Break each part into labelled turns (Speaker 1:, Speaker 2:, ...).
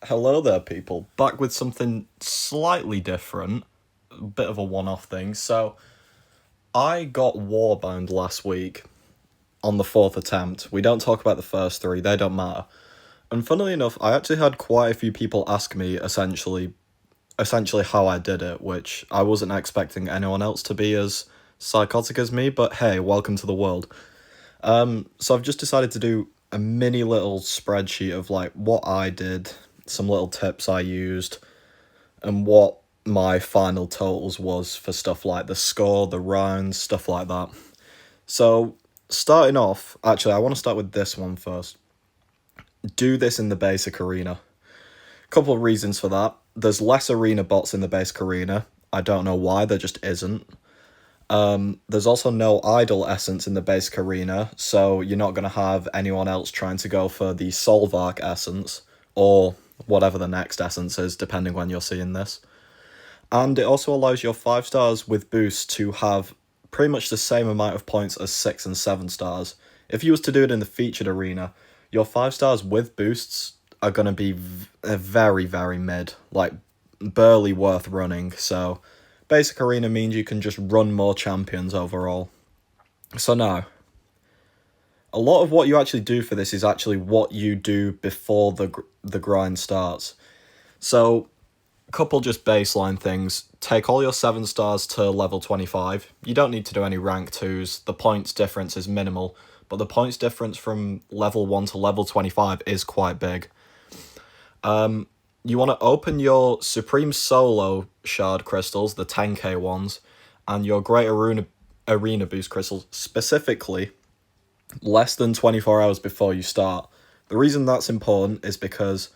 Speaker 1: Hello there, people. Back with something slightly different, a bit of a one off thing. So, I got Warbound last week on the fourth attempt. We don't talk about the first three, they don't matter. And funnily enough, I actually had quite a few people ask me essentially how I did it, which I wasn't expecting anyone else to be as psychotic as me, but hey, welcome to the world. So I've just decided to do a mini little spreadsheet of like what I did, some little tips I used, and what my final totals was for stuff like the score, the rounds, stuff like that. So, starting off, actually, I want to start with this one first. Do this in the basic arena. Couple of reasons for that. There's less arena bots in the basic arena. I don't know why, there just isn't. There's also no idle essence in the basic arena, so you're not going to have anyone else trying to go for the Solvark essence, or whatever the next essence is, depending when you're seeing this. And it also allows your 5 stars with boosts to have pretty much the same amount of points as 6 and 7 stars. If you was to do it in the featured arena, your 5 stars with boosts are going to be very, very mid, like barely worth running. So basic arena means you can just run more champions overall. So now, a lot of what you actually do for this is actually what you do before the grind starts. So couple just baseline things. Take all your 7 stars to level 25. You don't need to do any rank 2s. The points difference is minimal, but the points difference from level 1 to level 25 is quite big. You want to open your Supreme Solo Shard crystals, the 10k ones, and your Great Arena Boost crystals, specifically less than 24 hours before you start. The reason that's important is because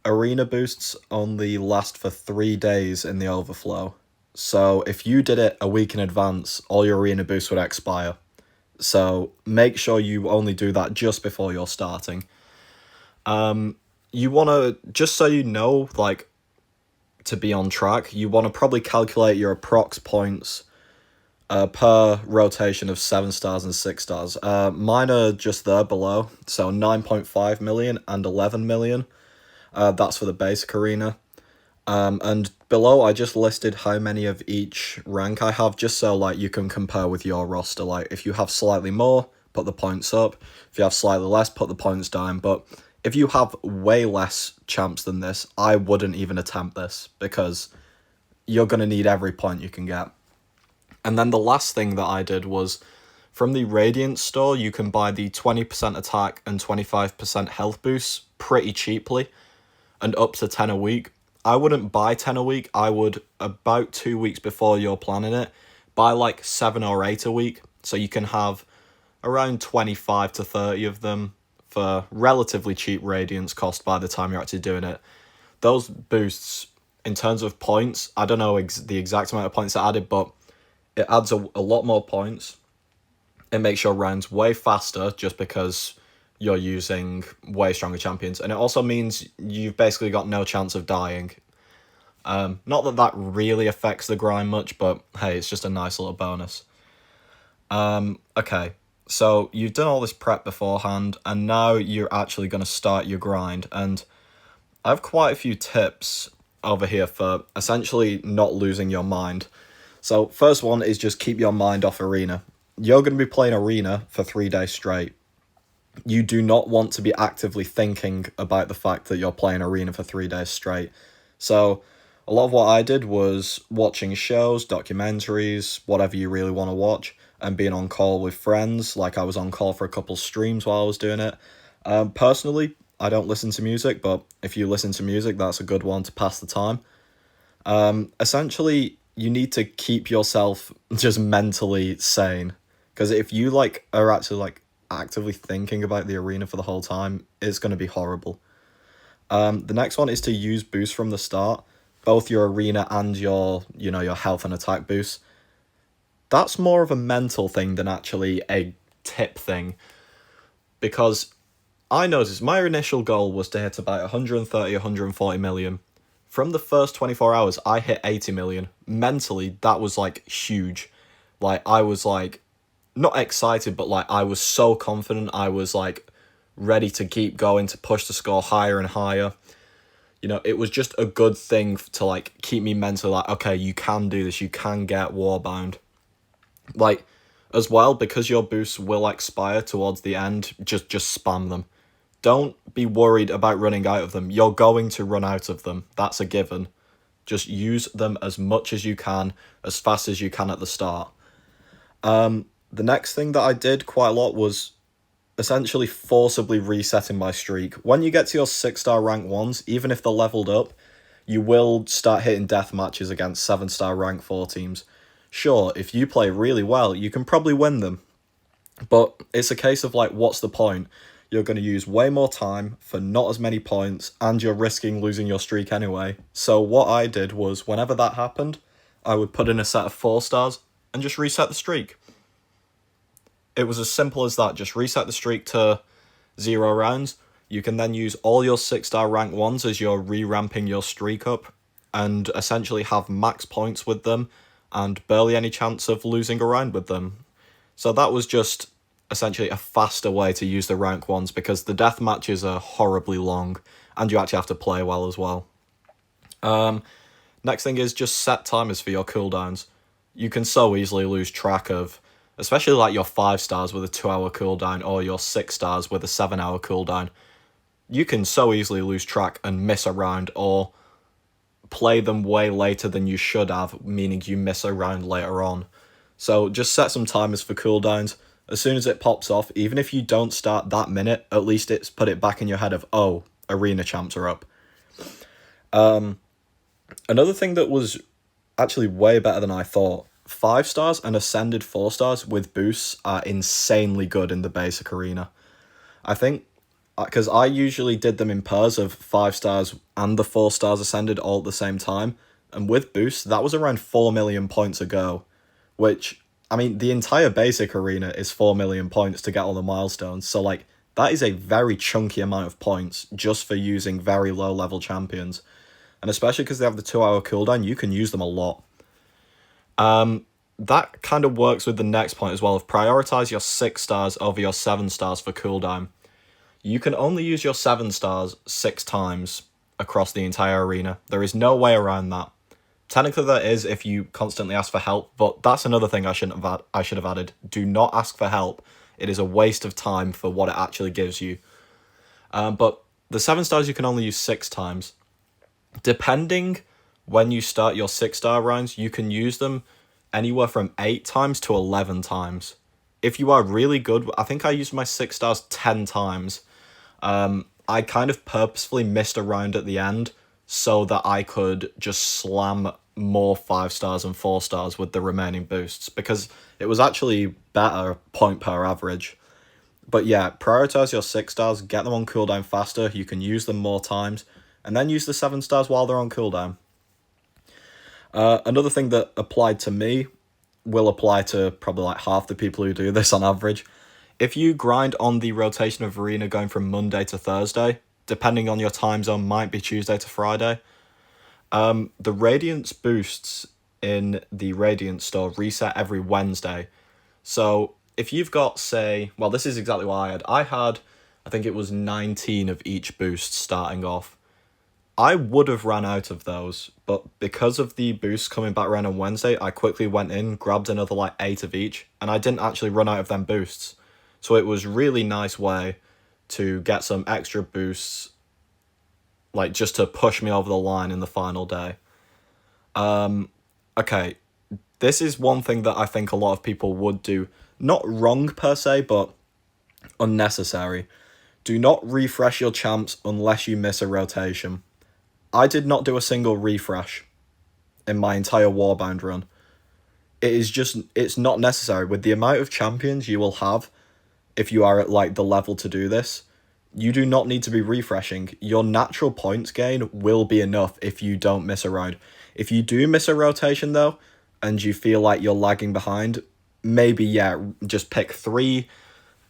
Speaker 1: arena boosts only last for 3 days in the overflow. So if you did it a week in advance, all your arena boosts would expire. So make sure you only do that just before you're starting. You want to, just so you know, like, to be on track, you want to probably calculate your approx points per rotation of 7 stars and 6 stars. Mine are just there below, so 9.5 million and 11 million. That's for the basic arena. And below I just listed how many of each rank I have, just so like you can compare with your roster. Like if you have slightly more, put the points up. If you have slightly less, put the points down. But if you have way less champs than this, I wouldn't even attempt this, because you're going to need every point you can get. And then the last thing that I did was, from the Radiant store, you can buy the 20% attack and 25% health boosts pretty cheaply, and up to 10 a week. I wouldn't buy 10 a week. I would, about 2 weeks before you're planning it, buy like 7 or 8 a week, so you can have around 25 to 30 of them for relatively cheap radiance cost by the time you're actually doing it. Those boosts, in terms of points, I don't know the exact amount of points it added, but it adds a lot more points. It makes your rounds way faster just because you're using way stronger champions, and it also means you've basically got no chance of dying. Not that that really affects the grind much, but hey, it's just a nice little bonus. Okay, so you've done all this prep beforehand, and now you're actually going to start your grind, and I have quite a few tips over here for essentially not losing your mind. So first one is just keep your mind off arena. You're going to be playing arena for 3 days straight. You do not want to be actively thinking about the fact that you're playing arena for 3 days straight. So a lot of what I did was watching shows, documentaries, whatever you really want to watch, and being on call with friends. Like I was on call for a couple streams while I was doing it. Personally, I don't listen to music, but if you listen to music, that's a good one to pass the time. Essentially, you need to keep yourself just mentally sane, because if you like are actually like actively thinking about the arena for the whole time, it's going to be horrible. The next one is to use boosts from the start, both your arena and your health and attack boosts. That's more of a mental thing than actually a tip thing, because I noticed my initial goal was to hit about 130, 140 million. From the first 24 hours, I hit 80 million. Mentally, that was like huge. Like I was like not excited, but like I was so confident. I was like ready to keep going, to push the score higher and higher. it was just a good thing to, like, keep me mentally like, okay, you can do this, you can get Warbound. Like, as well, because your boosts will expire towards the end, just spam them. Don't be worried about running out of them. You're going to run out of them. That's a given. Just use them as much as you can, as fast as you can at the start. The next thing that I did quite a lot was essentially forcibly resetting my streak. When you get to your 6-star rank 1s, even if they're leveled up, you will start hitting death matches against 7-star rank 4 teams. Sure, if you play really well, you can probably win them. But it's a case of, like, what's the point? You're going to use way more time for not as many points, and you're risking losing your streak anyway. So what I did was, whenever that happened, I would put in a set of 4 stars and just reset the streak. It was as simple as that. Just reset the streak to 0 rounds. You can then use all your 6-star rank 1s as you're re-ramping your streak up, and essentially have max points with them, and barely any chance of losing a round with them. So that was just essentially a faster way to use the rank 1s, because the death matches are horribly long, and you actually have to play well as well. Next thing is just set timers for your cooldowns. You can so easily lose track of, especially like your 5 stars with a 2-hour cooldown, or your 6 stars with a 7-hour cooldown. You can so easily lose track and miss a round, or play them way later than you should have, meaning you miss a round later on. So just set some timers for cooldowns. As soon as it pops off, even if you don't start that minute, at least it's put it back in your head of, oh, arena champs are up. Another thing that was actually way better than I thought, 5 stars and ascended 4 stars with boosts are insanely good in the basic arena. I think, because I usually did them in pairs of 5 stars and the 4 stars ascended all at the same time, and with boosts, that was around 4 million points a go, which, I mean, the entire basic arena is 4 million points to get all the milestones, so, like, that is a very chunky amount of points just for using very low-level champions. And especially because they have the 2-hour cooldown, you can use them a lot. That kind of works with the next point as well, of prioritize your 6 stars over your 7 stars for cooldown. You can only use your 7 stars 6 times across the entire arena. There is no way around that. Technically there is if you constantly ask for help, but that's another thing I should have added. Do not ask for help. It is a waste of time for what it actually gives you. But the 7 stars you can only use 6 times. Depending when you start your 6-star rounds, you can use them anywhere from 8 times to 11 times. If you are really good, I think I used my 6 stars 10 times. I kind of purposefully missed a round at the end so that I could just slam more 5 stars and 4 stars with the remaining boosts, because it was actually better point per average. But yeah, prioritize your 6 stars, get them on cooldown faster, you can use them more times, and then use the 7 stars while they're on cooldown. Another thing that applied to me will apply to probably like half the people who do this on average. If you grind on the rotation of arena going from Monday to Thursday, depending on your time zone, might be Tuesday to Friday, the Radiance boosts in the Radiance store reset every Wednesday. So if you've got, say, well, this is exactly what I had. I think it was 19 of each boost starting off. I would have ran out of those, but because of the boosts coming back around on Wednesday, I quickly went in, grabbed another like 8 of each, and I didn't actually run out of them boosts. So it was really nice way to get some extra boosts, like just to push me over the line in the final day. Okay, this is one thing that I think a lot of people would do, not wrong per se, but unnecessary. Do not refresh your champs unless you miss a rotation. I did not do a single refresh in my entire Warbound run. It's not necessary. With the amount of champions you will have, if you are at like the level to do this, you do not need to be refreshing. Your natural points gain will be enough if you don't miss a round. If you do miss a rotation though, and you feel like you're lagging behind, maybe, yeah, just pick 3.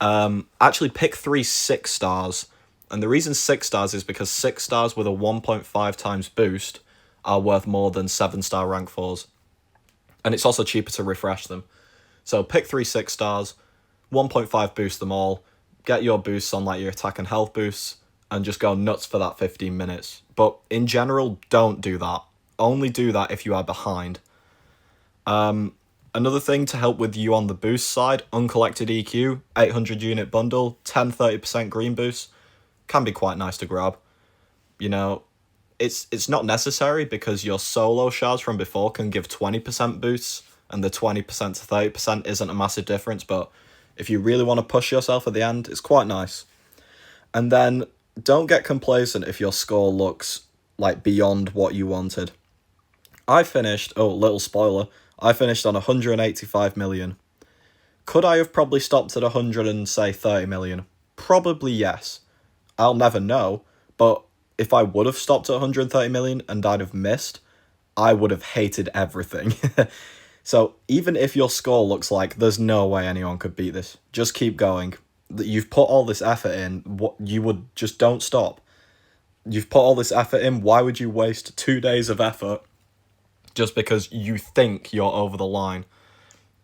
Speaker 1: Actually pick 3 6 stars. And the reason 6 stars is because 6 stars with a 1.5 times boost are worth more than 7-star rank 4s. And it's also cheaper to refresh them. So pick 3 6 stars, 1.5 boost them all, get your boosts on like your attack and health boosts, and just go nuts for that 15 minutes. But in general, don't do that. Only do that if you are behind. Another thing to help with you on the boost side, uncollected EQ, 800 unit bundle, 10-30% green boost, can be quite nice to grab. You know, it's not necessary because your solo shards from before can give 20% boosts, and the 20% to 30% isn't a massive difference, but if you really want to push yourself at the end, it's quite nice. And then don't get complacent if your score looks like beyond what you wanted. I finished, little spoiler, I finished on 185 million. Could I have probably stopped at 100 and say 30 million? Probably yes. I'll never know, but if I would have stopped at 130 million and I'd have missed, I would have hated everything. So even if your score looks like there's no way anyone could beat this, just keep going. You've put all this effort in, what you would just don't stop. You've put all this effort in, why would you waste 2 days of effort just because you think you're over the line?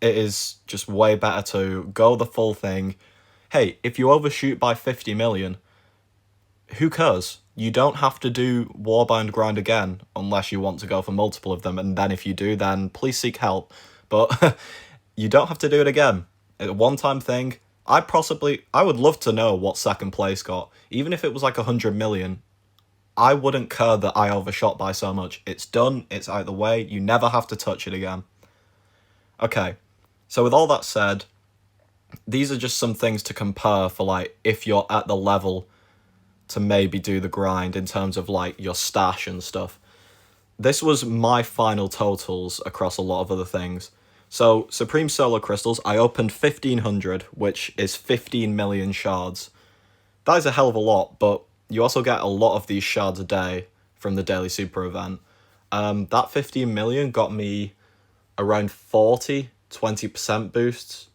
Speaker 1: It is just way better to go the full thing. Hey, if you overshoot by 50 million, who cares? You don't have to do Warbound grind again unless you want to go for multiple of them, and then if you do, then please seek help. But you don't have to do it again. It's a one-time thing. I would love to know what second place got. Even if it was like 100 million, I wouldn't care that I overshot by so much. It's done, it's out of the way, you never have to touch it again. Okay, so with all that said, these are just some things to compare for like if you're at the level to maybe do the grind in terms of like your stash and stuff. This was my final totals across a lot of other things. So Supreme Solar Crystals, I opened 1500, which is 15 million shards. That is a hell of a lot, but you also get a lot of these shards a day from the daily super event. That 15 million got me around 20% boosts,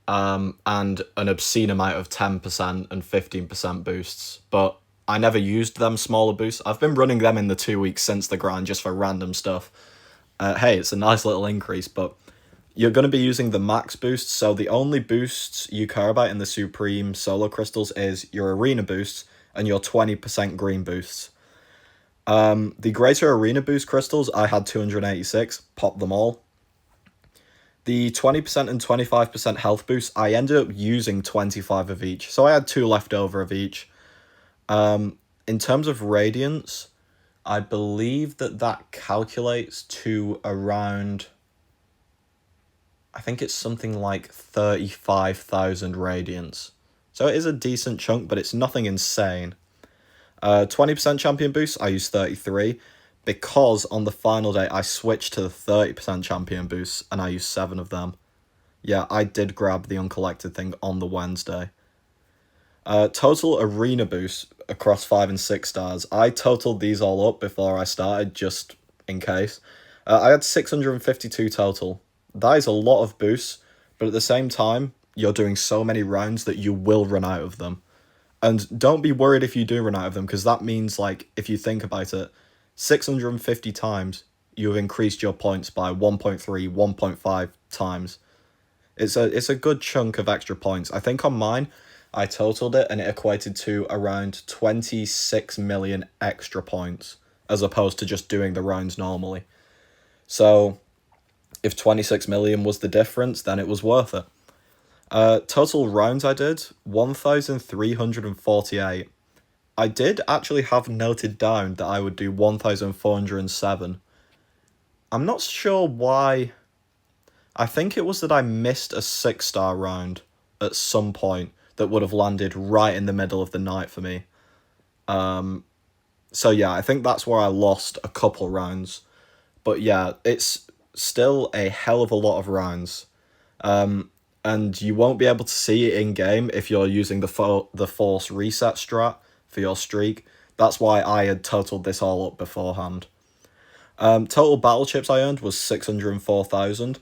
Speaker 1: and an obscene amount of 10% and 15% boosts, but I never used them smaller boosts. I've been running them in the 2 weeks since the grind just for random stuff. Hey, it's a nice little increase, but you're going to be using the max boosts, so the only boosts you care about in the Supreme Solar Crystals is your arena boosts and your 20% green boosts. The Greater Arena Boost Crystals, I had 286, popped them all. The 20% and 25% health boosts, I ended up using 25 of each, so I had 2 left over of each. In terms of Radiance, I believe that calculates to around, I think it's something like 35,000 Radiance. So it is a decent chunk, but it's nothing insane. 20% champion boost, I used 33. Because on the final day, I switched to the 30% champion boosts, and I used 7 of them. Yeah, I did grab the uncollected thing on the Wednesday. Total arena boosts across 5 and 6 stars. I totaled these all up before I started, just in case. I had 652 total. That is a lot of boosts, but at the same time, you're doing so many rounds that you will run out of them. And don't be worried if you do run out of them, because that means, like, if you think about it, 650 times, you have increased your points by 1.3, 1.5 times. It's a good chunk of extra points. I think on mine, I totaled it and it equated to around 26 million extra points, as opposed to just doing the rounds normally. So, if 26 million was the difference, then it was worth it. Total rounds I did, 1,348. I did actually have noted down that I would do 1,407. I'm not sure why. I think it was that I missed a 6-star round at some point that would have landed right in the middle of the night for me. So yeah, I think that's where I lost a couple rounds. But yeah, it's still a hell of a lot of rounds. And you won't be able to see it in-game if you're using the force reset strat for your streak. That's why I had totaled this all up beforehand. Total battle chips I earned was 604,000.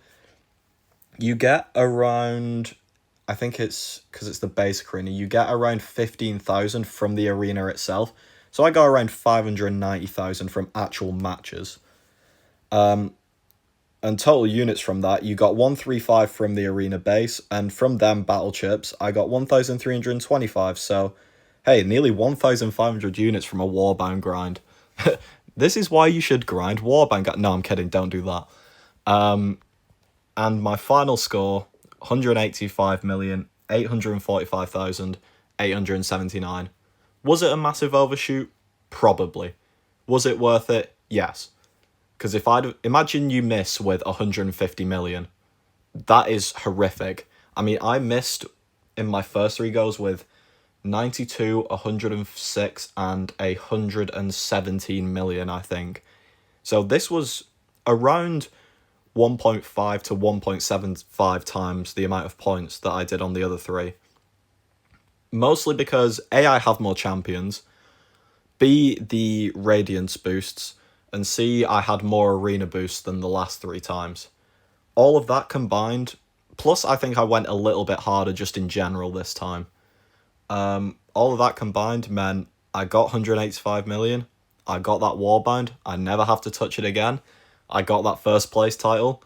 Speaker 1: You get around, I think it's, because it's the basic arena, you get around 15,000 from the arena itself. So I got around 590,000 from actual matches. And total units from that, you got 135 from the arena base, and from them battle chips, I got 1,325, so Hey, nearly 1,500 units from a Warbound grind. This is why you should grind Warbound. No, I'm kidding. Don't do that. And my final score, 185,845,879. Was it a massive overshoot? Probably. Was it worth it? Yes. Because if I'd imagine you miss with 150 million, that is horrific. I mean, I missed in my first three goes with 92, 106, and 117 million, I think. So this was around 1.5 to 1.75 times the amount of points that I did on the other three. Mostly because A, I have more champions, B, the Radiance boosts, and C, I had more arena boosts than the last three times. All of that combined, plus I think I went a little bit harder just in general this time. All of that combined meant I got 185 million. I got that Warbound. I never have to touch it again. I got that first place title.